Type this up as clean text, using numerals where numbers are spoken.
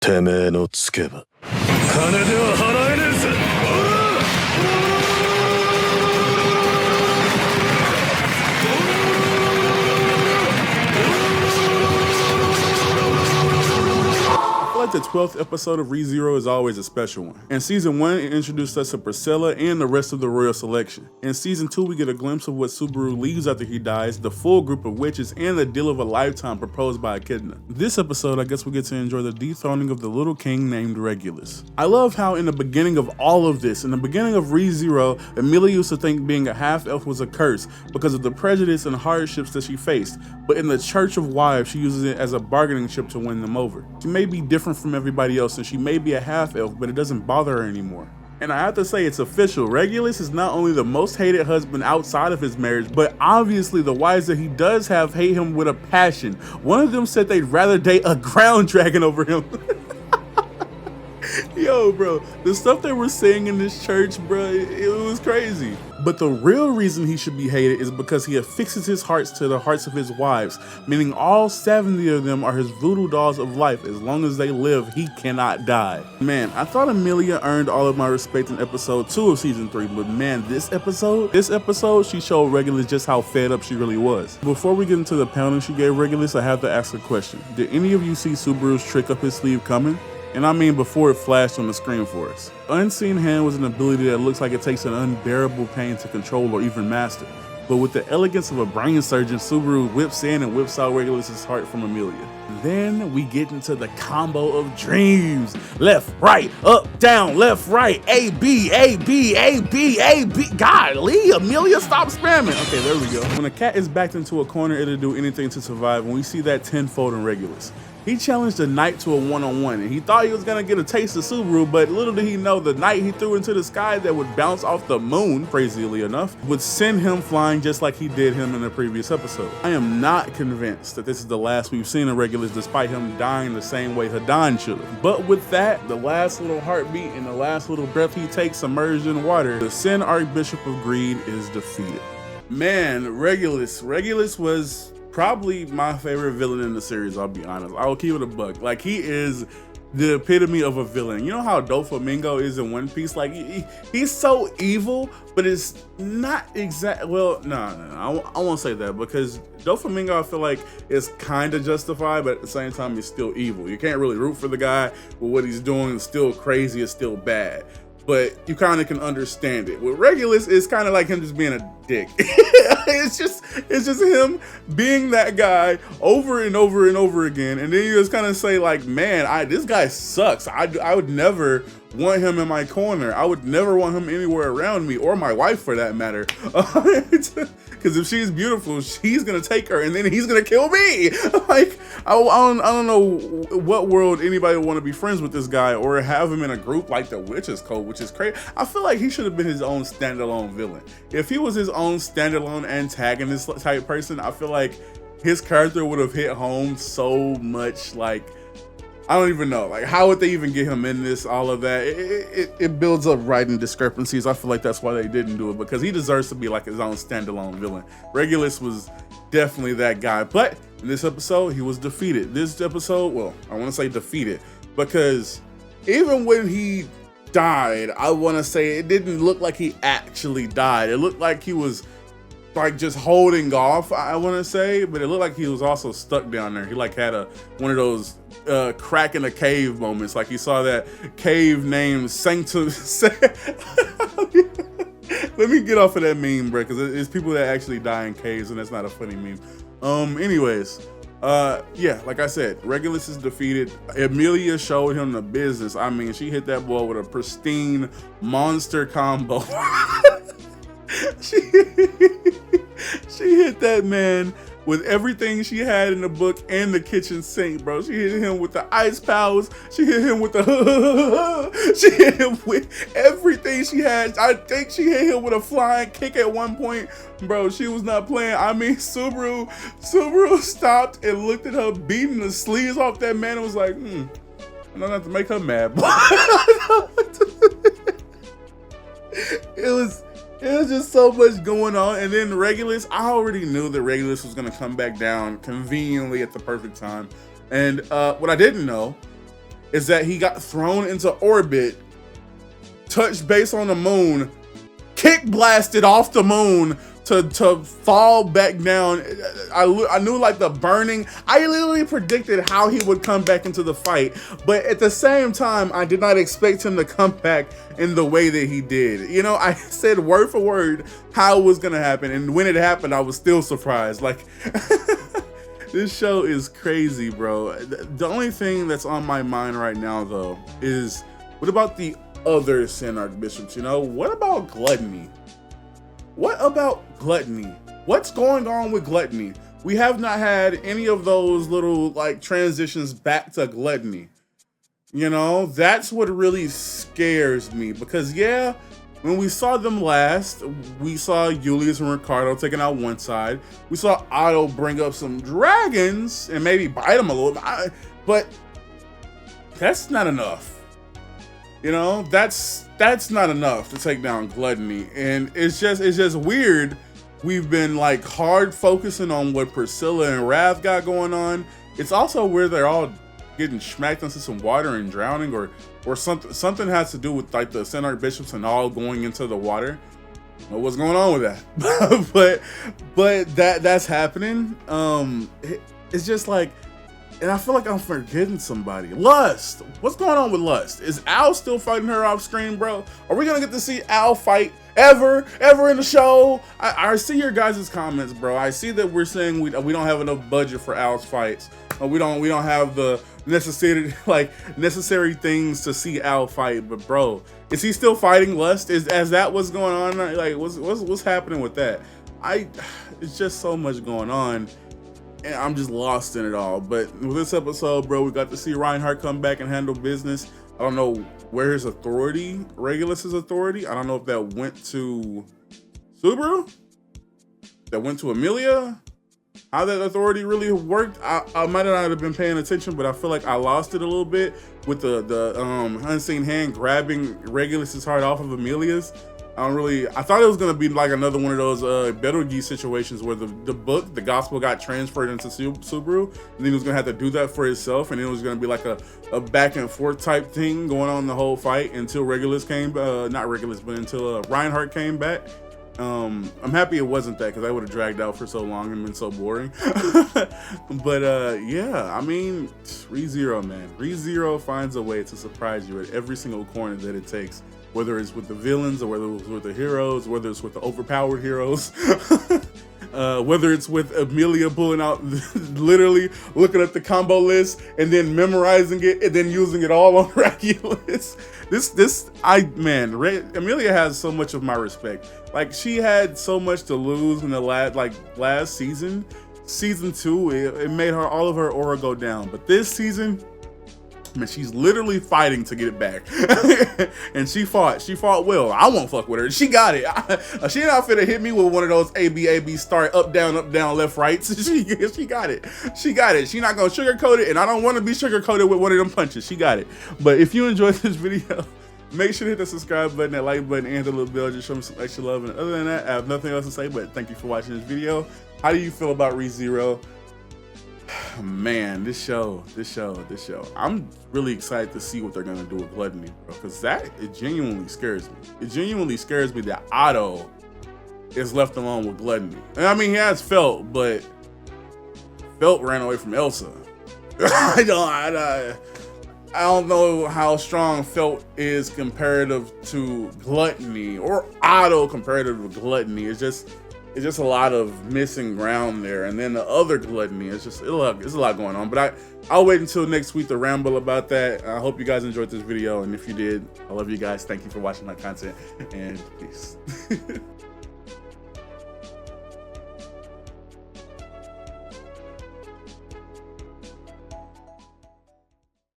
てめえのつけば金では払えねえぜ。I feel like the 12th episode of ReZero is always a special one. In season 1, it introduced us to Priscilla and the rest of the royal selection. In season 2, we get a glimpse of what Subaru leaves after he dies, the full group of witches, and the deal of a lifetime proposed by Echidna. This episode, I guess we get to enjoy the dethroning of the little king named Regulus. I love how in the beginning of all of this, in the beginning of ReZero, Emilia used to think being a half-elf was a curse because of the prejudice and hardships that she faced, but in the Church of Wives, she uses it as a bargaining chip to win them over. She may be different from everybody else and she may be a half-elf, but it doesn't bother her anymore. And I have to say, it's official. Regulus is not only the most hated husband outside of his marriage, but obviously the wives that he does have hate him with a passion. One of them said they'd rather date a ground dragon over him. Yo, bro, the stuff they were saying in this church, bro, it was crazy. But the real reason he should be hated is because he affixes his hearts to the hearts of his wives, meaning all 70 of them are his voodoo dolls of life. As long as they live, he cannot die. Man, I thought Emilia earned all of my respect in episode 2 of season 3, but man, this episode, she showed Regulus just how fed up she really was. Before we get into the pounding she gave Regulus, I have to ask a question. Did any of you see Subaru's trick up his sleeve coming? And I mean before it flashed on the screen for us. Unseen Hand was an ability that looks like it takes an unbearable pain to control or even master. But with the elegance of a brain surgeon, Subaru whips in and whips out Regulus' heart from Emilia. Then we get into the combo of dreams. Left, right, up, down, left, right, A, B, A, B, A, B, A, B. Golly, Emilia, stop spamming. Okay, there we go. When a cat is backed into a corner, it'll do anything to survive, and we see that tenfold in Regulus. He challenged the knight to a one-on-one, and he thought he was gonna get a taste of Subaru, but little did he know the knight he threw into the sky that would bounce off the moon, crazily enough, would send him flying just like he did him in the previous episode. I am not convinced that this is the last we've seen of Regulus, despite him dying the same way Hadan should have. But with that, the last little heartbeat and the last little breath he takes submerged in water, the Sin Archbishop of Greed is defeated. Man, Regulus was probably my favorite villain in the series, I'll be honest. I'll keep it a buck. Like, he is the epitome of a villain. You know how Doflamingo is in One Piece? Like, he's so evil, but it's not exact. Well, no, I won't say that, because Doflamingo, I feel like, is kind of justified, but at the same time, he's still evil. You can't really root for the guy, but what he's doing is still crazy, it's still bad. But you kind of can understand it. With Regulus, it's kind of like him just being a dick. it's just him being that guy over and over and over again. And then you just kind of say like, man, this guy sucks. I would never want him in my corner. I would never want him anywhere around me, or my wife for that matter. Because if she's beautiful, she's gonna take her, and then he's gonna kill me. Like, I don't know what world anybody would want to be friends with this guy or have him in a group like the Witches Code, which is crazy. I feel like he should have been his own standalone villain. If he was his own standalone antagonist type person, I feel like his character would have hit home so much. Like, I don't even know, like, how would they even get him in this, all of that? It builds up writing discrepancies. I feel like that's why they didn't do it, because he deserves to be like his own standalone villain. Regulus was definitely that guy, but in this episode, he was defeated. This episode, well, I want to say defeated, because even when he died, I want to say it didn't look like he actually died. It looked like he was like just holding off, I want to say, but it looked like he was also stuck down there. He like had one of those crack in the cave moments, like he saw that cave named Sanctum. Let me get off of that meme, bro, because it's people that actually die in caves, and that's not a funny meme. Anyways, yeah, like I said, Regulus is defeated. Emilia showed him the business. I mean, she hit that boy with a pristine monster combo. She hit that man with everything she had in the book and the kitchen sink, bro. She hit him with the ice powers. She hit him with the she hit him with everything she had. I think she hit him with a flying kick at one point. Bro, she was not playing. I mean, Subaru stopped and looked at her beating the sleeves off that man and was like, I don't have to make her mad. It was just so much going on. And then Regulus, I already knew that Regulus was going to come back down conveniently at the perfect time. And what I didn't know is that he got thrown into orbit, touched base on the moon, kick blasted off the moon to fall back down. I knew like the burning, I literally predicted how he would come back into the fight, but at the same time, I did not expect him to come back in the way that he did. You know, I said word for word how it was gonna happen, and when it happened, I was still surprised. Like, this show is crazy, bro. The only thing that's on my mind right now, though, is what about the other Sin Archbishops? You know, what about Gluttony? What about Gluttony? What's going on with Gluttony? We have not had any of those little like transitions back to Gluttony. You know, that's what really scares me, because yeah, when we saw them last, we saw Julius and Ricardo taking out one side. We saw Otto bring up some dragons and maybe bite them a little bit, but that's not enough. You know, that's not enough to take down Gluttony. And it's just weird. We've been like hard focusing on what Priscilla and Wrath got going on. It's also where they're all getting smacked into some water and drowning, or something has to do with like the Sin Archbishops and all going into the water. What's going on with that? but that's happening. It's just like, and I feel like I'm forgetting somebody. Lust. What's going on with Lust? Is Al still fighting her off screen, bro? Are we gonna get to see Al fight ever in the show? I see your guys' comments, bro. I see that we're saying we don't have enough budget for Al's fights. We don't have the necessary things to see Al fight. But bro, is he still fighting Lust? As that what's going on? Like what's happening with that? It's just so much going on. And I'm just lost in it all. But with this episode, bro, we got to see Reinhardt come back and handle business. I don't know where his authority, Regulus's authority, I don't know if that went to Subaru, that went to Emilia, how that authority really worked. I might not have been paying attention, but I feel like I lost it a little bit with the unseen hand grabbing Regulus's heart off of Emilia's. I thought it was gonna be like another one of those Betelgeuse situations where the gospel got transferred into Subaru, and then he was gonna have to do that for himself, and it was gonna be like a back and forth type thing going on the whole fight until Regulus came, not Regulus, but until Reinhardt came back. I'm happy it wasn't that, because I would have dragged out for so long and been so boring. But yeah, I mean, ReZero, man. ReZero finds a way to surprise you at every single corner that it takes. Whether it's with the villains, or whether it's with the heroes, whether it's with the overpowered heroes, whether it's with Emilia pulling out, literally looking at the combo list and then memorizing it and then using it all on Regulus. Emilia has so much of my respect. Like, she had so much to lose in the last season. Season 2, it made all of her aura go down. But this season, man, she's literally fighting to get it back. And she fought well. I won't fuck with her. She got it. She not finna hit me with one of those AB start up down left right. She got it. She got it. She not gonna sugarcoat it, and I don't want to be sugarcoated with one of them punches. She got it. But if you enjoyed this video, make sure to hit the subscribe button, that like button, and the little bell. Just show me some extra love. And other than that, I have nothing else to say, but thank you for watching this video. How do you feel about ReZero? Man, this show. I'm really excited to see what they're gonna do with Gluttony, bro, because it genuinely scares me. It genuinely scares me that Otto is left alone with Gluttony. And I mean, he has Felt, but Felt ran away from Elsa. I don't know how strong Felt is comparative to Gluttony, or Otto comparative to Gluttony. It's just a lot of missing ground there. And then the other Gluttony, it's a lot going on. But I'll wait until next week to ramble about that. I hope you guys enjoyed this video, and if you did, I love you guys. Thank you for watching my content, and peace.